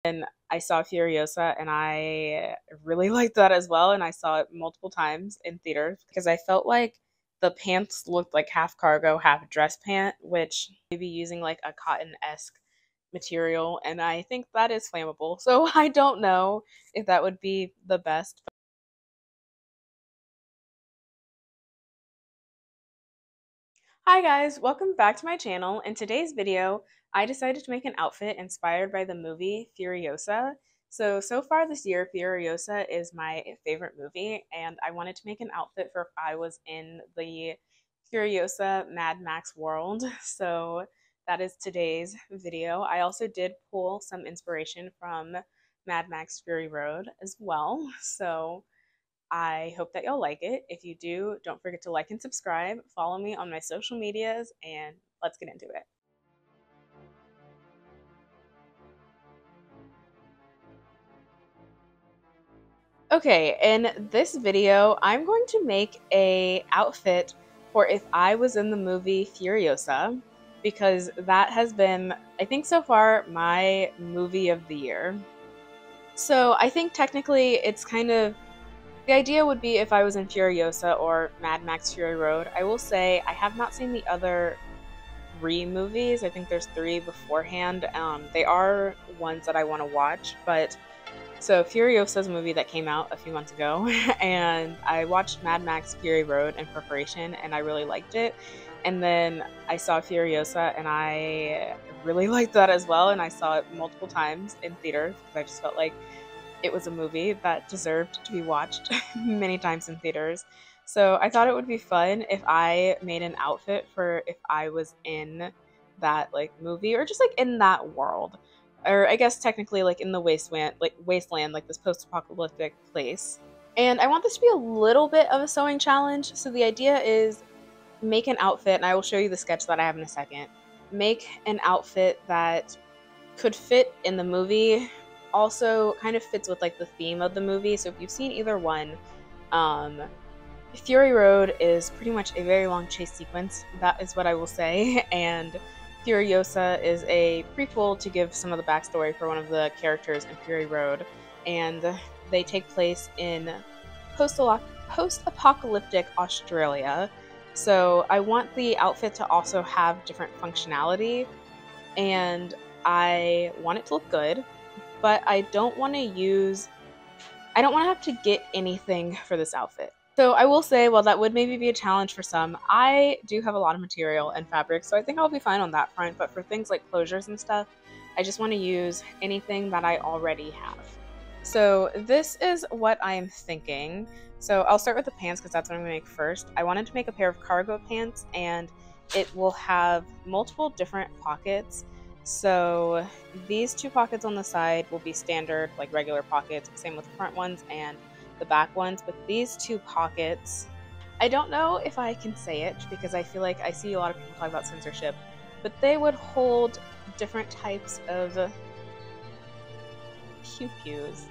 And I saw Furiosa and I really liked that as well. And I saw it multiple times in theaters because I felt like the pants looked like half cargo, half dress pant, which maybe using like a cotton-esque material. And I think that is flammable. So I don't know if that would be the best. Hi guys, welcome back to my channel. In today's video, I decided to make an outfit inspired by the movie Furiosa. So far this year, Furiosa is my favorite movie, and I wanted to make an outfit for if I was in the Furiosa Mad Max world. So that is today's video. I also did pull some inspiration from Mad Max Fury Road as well. So I hope that y'all like it. If you do, don't forget to like and subscribe. Follow me on my social medias, and let's get into it. Okay, in this video, I'm going to make a outfit for if I was in the movie Furiosa, because that has been, I think so far, my movie of the year. So I think technically it's kind of the idea would be if I was in Furiosa or Mad Max Fury Road. I will say I have not seen the other three movies. I think there's three beforehand. They are ones that I want to watch, but so Furiosa's a movie that came out a few months ago, and I watched Mad Max Fury Road in preparation, and I really liked it. And then I saw Furiosa, and I really liked that as well, and I saw it multiple times in theaters because I just felt like it was a movie that deserved to be watched many times in theaters. So I thought it would be fun if I made an outfit for if I was in that like movie or just like in that world. Or I guess technically like in the wasteland, like this post-apocalyptic place. And I want this to be a little bit of a sewing challenge. So the idea is make an outfit, and I will show you the sketch that I have in a second. Make an outfit that could fit in the movie, also kind of fits with like the theme of the movie. So if you've seen either one, Fury Road is pretty much a very long chase sequence. That is what I will say. And Furiosa is a prequel to give some of the backstory for one of the characters in Fury Road. And they take place in post-apocalyptic Australia. So I want the outfit to also have different functionality, and I want it to look good, but I don't want to have to get anything for this outfit. So I will say, while that would maybe be a challenge for some, I do have a lot of material and fabric, so I think I'll be fine on that front. But for things like closures and stuff, I just want to use anything that I already have. So this is what I'm thinking. So I'll start with the pants because that's what I'm going to make first. I wanted to make a pair of cargo pants, and it will have multiple different pockets. So these two pockets on the side will be standard, like regular pockets, same with the front ones and the back ones. But these two pockets, I don't know if I can say it because I feel like I see a lot of people talk about censorship, but they would hold different types of pew-pews.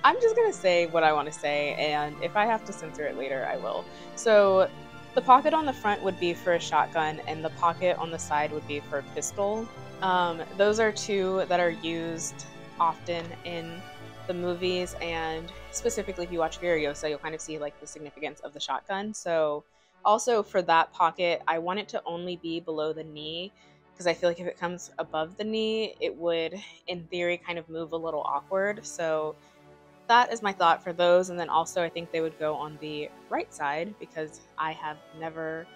I'm just gonna say what I want to say, and if I have to censor it later, I will. So the pocket on the front would be for a shotgun, and the pocket on the side would be for a pistol. Those are two that are used often in the movies, and specifically if you watch Furiosa, you'll kind of see like the significance of the shotgun. So also for that pocket, I want it to only be below the knee, because I feel like if it comes above the knee, it would, in theory, kind of move a little awkward. So that is my thought for those. And then also I think they would go on the right side because I have never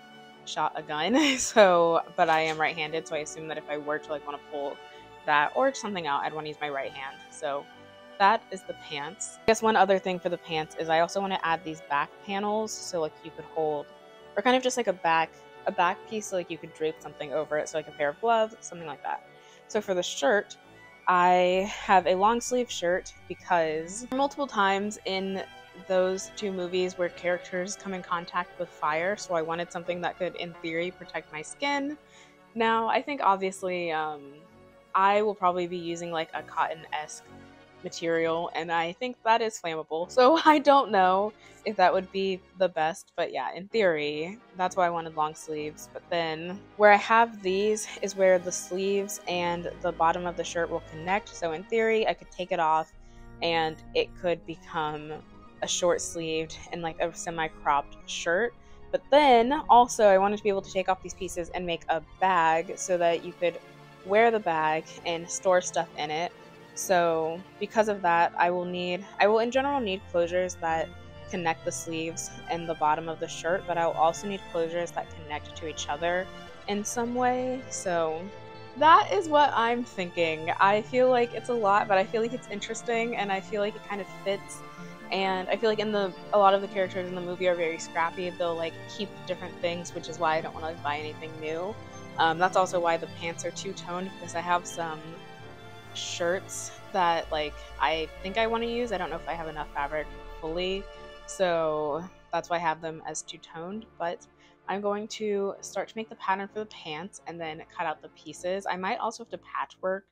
shot a gun. So, but I am right-handed, so I assume that if I were to like want to pull that or something out, I'd want to use my right hand. So that is the pants. I guess one other thing for the pants is I also want to add these back panels, so like you could hold, or kind of just like a back piece, so like you could drape something over it, so like a pair of gloves, something like that. So for the shirt, I have a long sleeve shirt because multiple times in those two movies where characters come in contact with fire, so I wanted something that could, in theory, protect my skin. Now, I think obviously I will probably be using like a cotton-esque material, and I think that is flammable. So I don't know if that would be the best, but yeah, in theory, that's why I wanted long sleeves. But then where I have these is where the sleeves and the bottom of the shirt will connect. So in theory, I could take it off and it could become a short sleeved and like a semi cropped shirt. But then also, I wanted to be able to take off these pieces and make a bag so that you could wear the bag and store stuff in it. So because of that, I will in general need closures that connect the sleeves and the bottom of the shirt, but I'll also need closures that connect to each other in some way. So that is what I'm thinking. I feel like it's a lot, but I feel like it's interesting and I feel like it kind of fits. And I feel like in the a lot of the characters in the movie are very scrappy. They'll like keep different things, which is why I don't want to like, buy anything new. That's also why the pants are two-toned, because I have some shirts that like I think I want to use. I don't know if I have enough fabric fully, so that's why I have them as two-toned. But I'm going to start to make the pattern for the pants and then cut out the pieces. I might also have to patchwork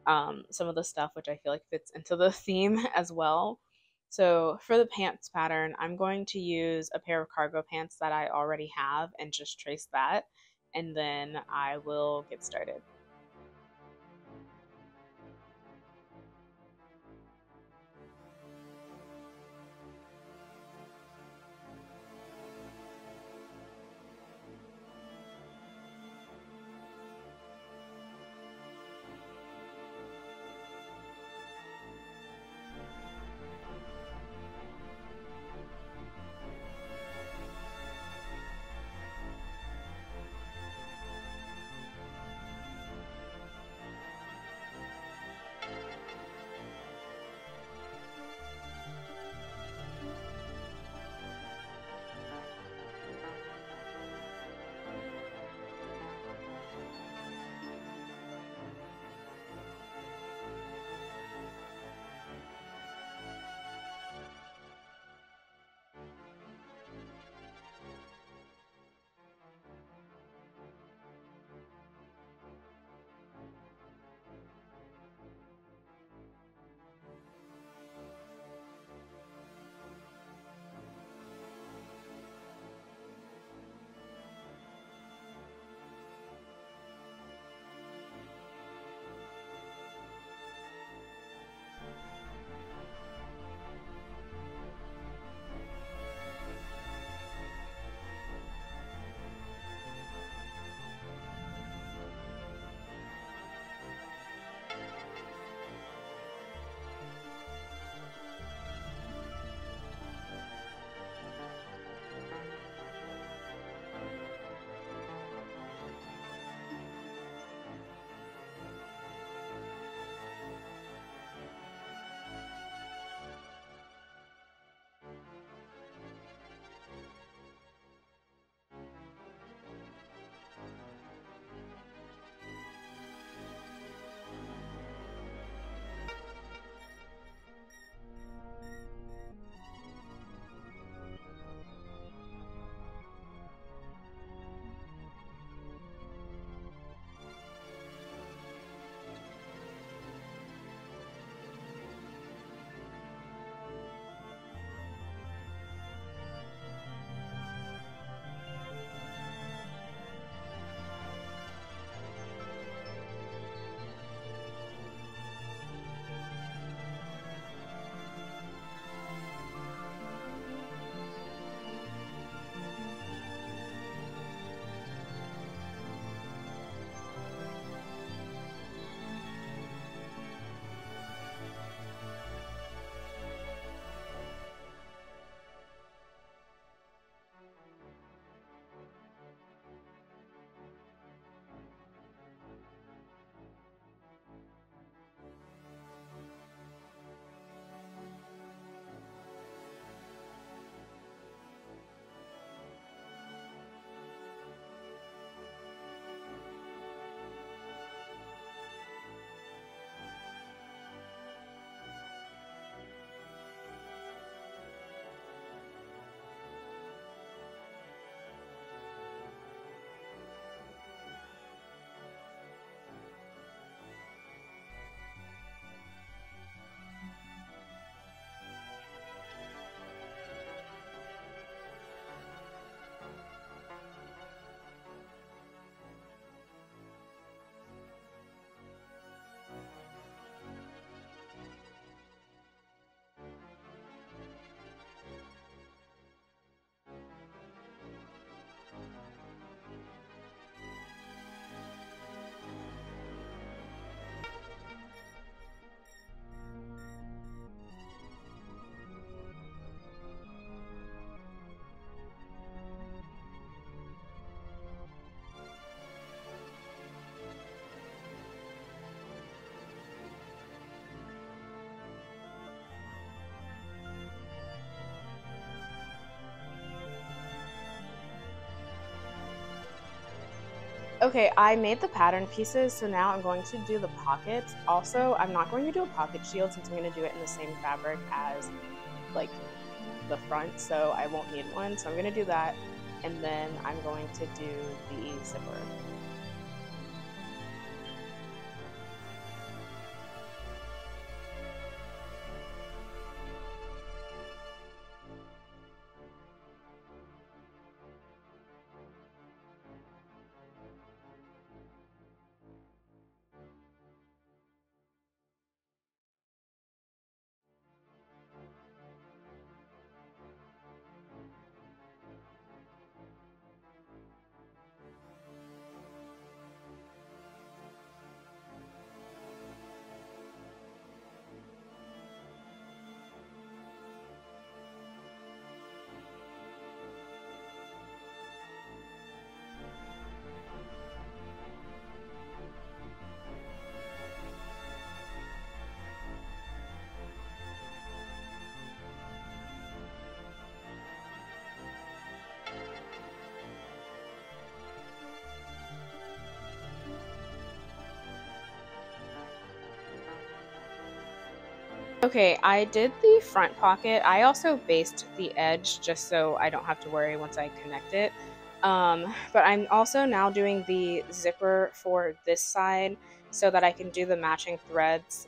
some of the stuff, which I feel like fits into the theme as well. So for the pants pattern, I'm going to use a pair of cargo pants that I already have and just trace that, and then I will get started. Okay, I made the pattern pieces, so now I'm going to do the pockets. Also, I'm not going to do a pocket shield since I'm going to do it in the same fabric as like the front, so I won't need one. So I'm going to do that, and then I'm going to do the zipper. Okay, I did the front pocket. I also basted the edge just so I don't have to worry once I connect it. But I'm also now doing the zipper for this side so that I can do the matching threads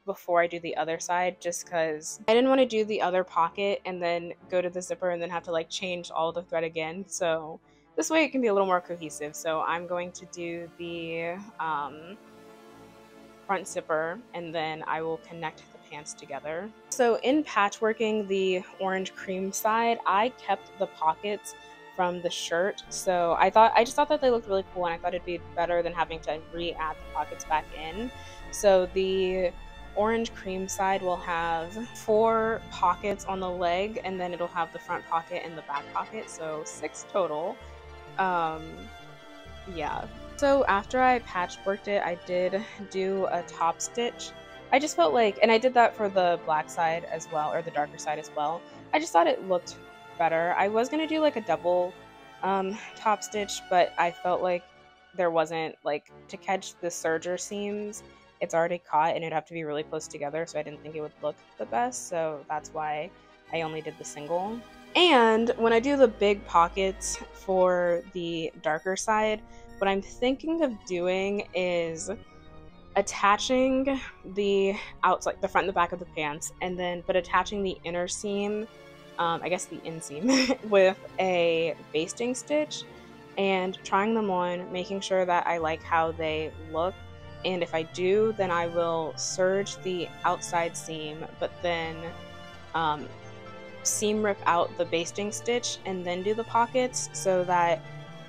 before I do the other side, just because I didn't want to do the other pocket and then go to the zipper and then have to like change all the thread again. So this way it can be a little more cohesive. So I'm going to do the front zipper, and then I will connect the pants together. So in patchworking the orange cream side, I kept the pockets from the shirt. So I just thought that they looked really cool, and I thought it'd be better than having to re-add the pockets back in. So the orange cream side will have 4 pockets on the leg, and then it'll have the front pocket and the back pocket, so 6 total. Um, yeah. So after I patchworked it, I did do a top stitch. I just felt like, and I did that for the black side as well, or the darker side as well. I just thought it looked better. I was gonna do like a double top stitch, but I felt like there wasn't, like, to catch the serger seams, it's already caught and it'd have to be really close together, so I didn't think it would look the best, so that's why I only did the single. And when I do the big pockets for the darker side, what I'm thinking of doing is attaching the outside, the front and the back of the pants, and then but attaching the inner seam, I guess the inseam, with a basting stitch, and trying them on, making sure that I like how they look. And if I do, then I will serge the outside seam, but then um, seam rip out the basting stitch and then do the pockets, so that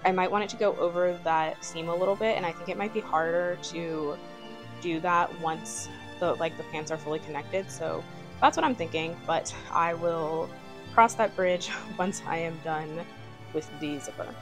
I might want it to go over that seam a little bit, and I think it might be harder to do that once the pants are fully connected. So that's what I'm thinking, but I will cross that bridge once I am done with the zipper.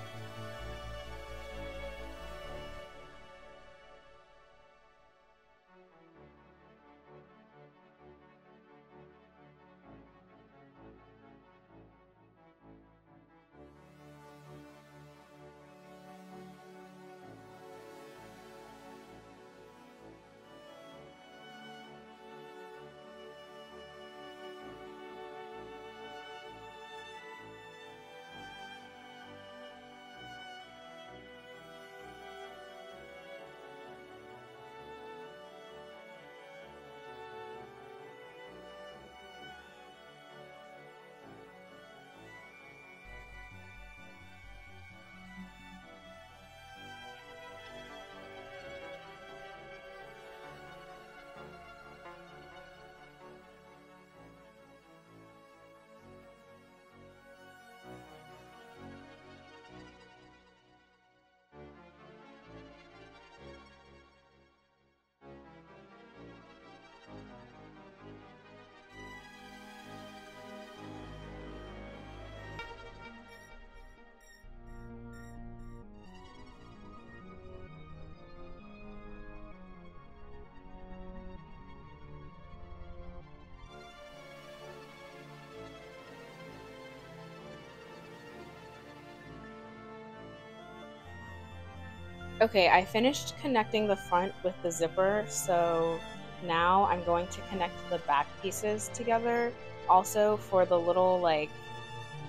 Okay, I finished connecting the front with the zipper, so now I'm going to connect the back pieces together. Also, for the little like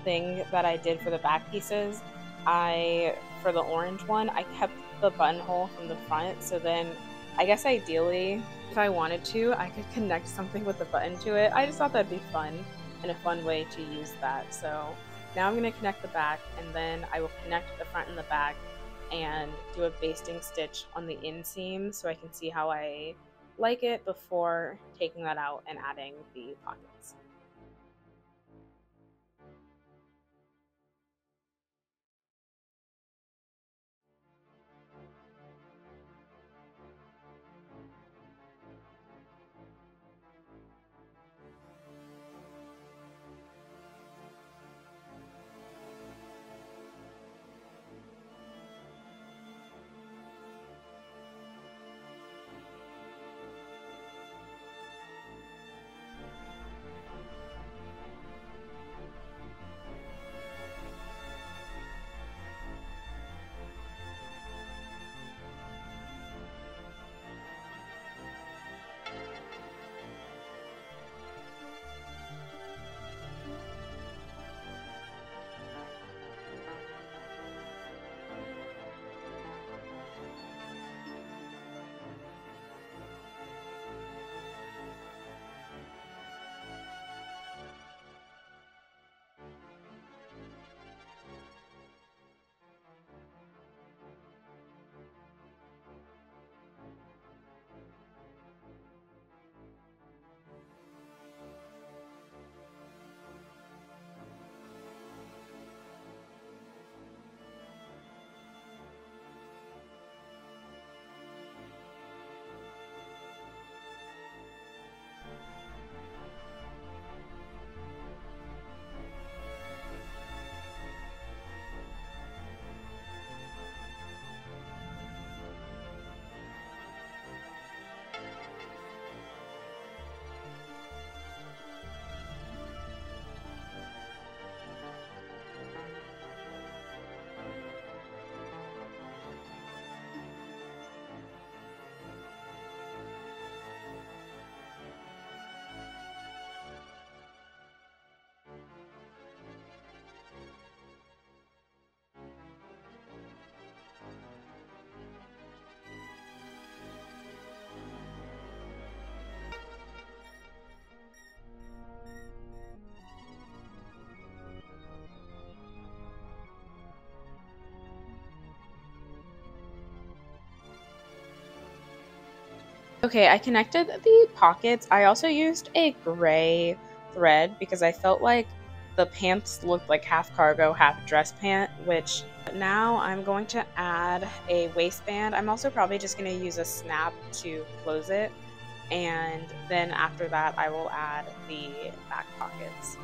thing that I did for the back pieces, for the orange one, I kept the buttonhole from the front, so then I guess ideally, if I wanted to, I could connect something with the button to it. I just thought that'd be fun and a fun way to use that. So now I'm going to connect the back, and then I will connect the front and the back and do a basting stitch on the inseam so I can see how I like it before taking that out and adding the pockets. Okay, I connected the pockets. I also used a gray thread because I felt like the pants looked like half cargo, half dress pant, which now I'm going to add a waistband. I'm also probably just going to use a snap to close it, and then after that I will add the back pockets.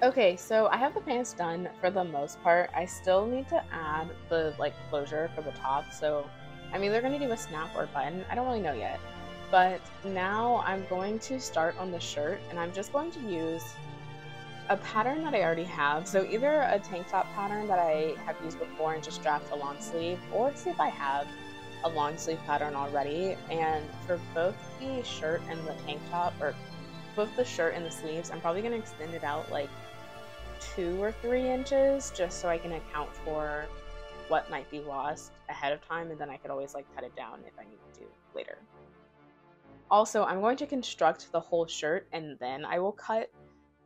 Okay, so I have the pants done for the most part. I still need to add the like closure for the top. So I'm either going to do a snap or a button. I don't really know yet. But now I'm going to start on the shirt and I'm just going to use a pattern that I already have. So either a tank top pattern that I have used before and just draft a long sleeve, or see if I have a long sleeve pattern already. And for both the shirt and the tank top, or both the shirt and the sleeves, I'm probably going to extend it out like 2 or 3 inches just so I can account for what might be lost ahead of time, and then I could always like cut it down if I need to later. Also, I'm going to construct the whole shirt and then I will cut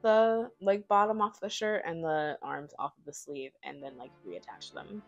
the like bottom off the shirt and the arms off of the sleeve and then like reattach them.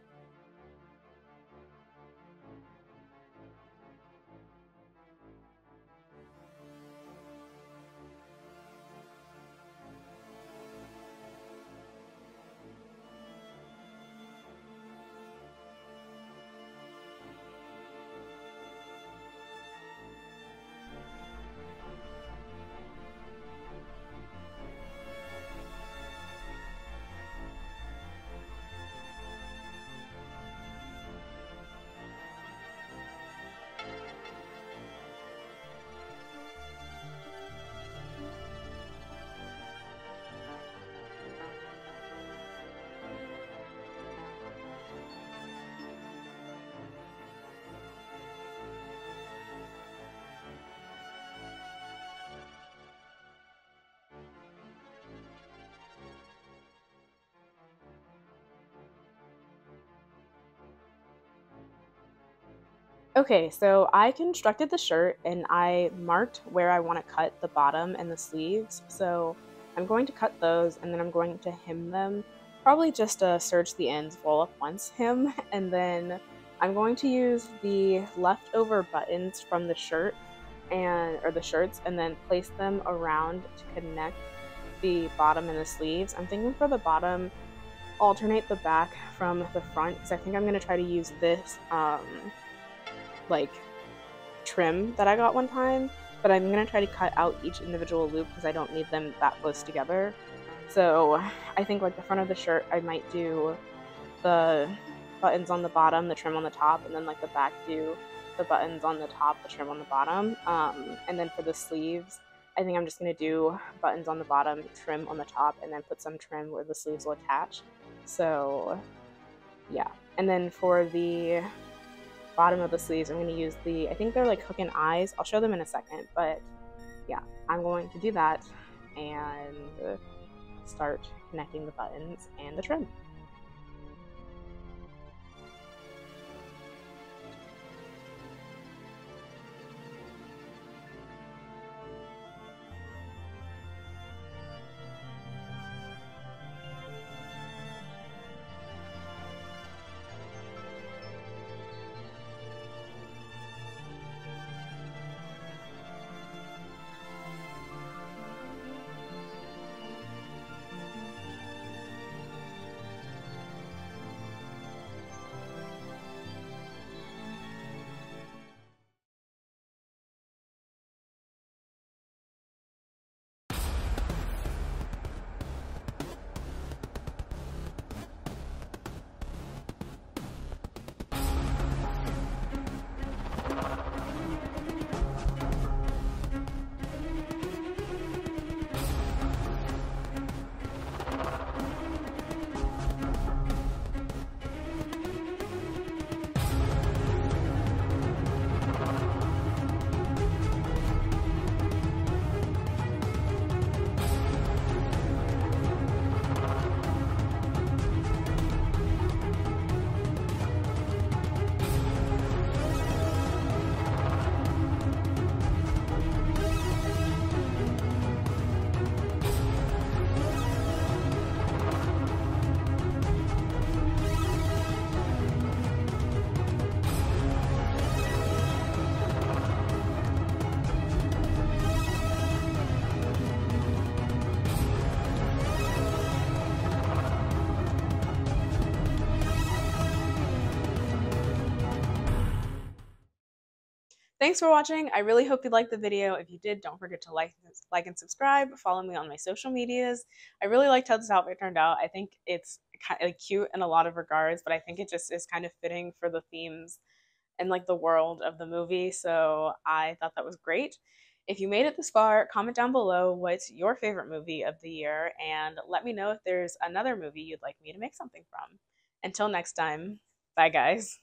Okay, so I constructed the shirt and I marked where I want to cut the bottom and the sleeves. So I'm going to cut those and then I'm going to hem them, probably just serge the ends roll up once hem. And then I'm going to use the leftover buttons from the shirt or the shirts and then place them around to connect the bottom and the sleeves. I'm thinking for the bottom, alternate the back from the front because I think I'm going to try to use this like trim that I got one time, but I'm gonna try to cut out each individual loop because I don't need them that close together. So I think like the front of the shirt, I might do the buttons on the bottom, the trim on the top, and then like the back do the buttons on the top, the trim on the bottom. And then for the sleeves, I think I'm just gonna do buttons on the bottom, trim on the top, and then put some trim where the sleeves will attach. So yeah. And then for the bottom of the sleeves, I'm going to use I think they're like hook and eyes. I'll show them in a second, but yeah, I'm going to do that and start connecting the buttons and the trim. Thanks for watching. I really hope you liked the video. If you did, don't forget to like and subscribe. Follow me on my social medias. I really liked how this outfit turned out. I think it's kind of like cute in a lot of regards, but I think it just is kind of fitting for the themes and like the world of the movie. So I thought that was great. If you made it this far, comment down below what's your favorite movie of the year and let me know if there's another movie you'd like me to make something from. Until next time, bye guys.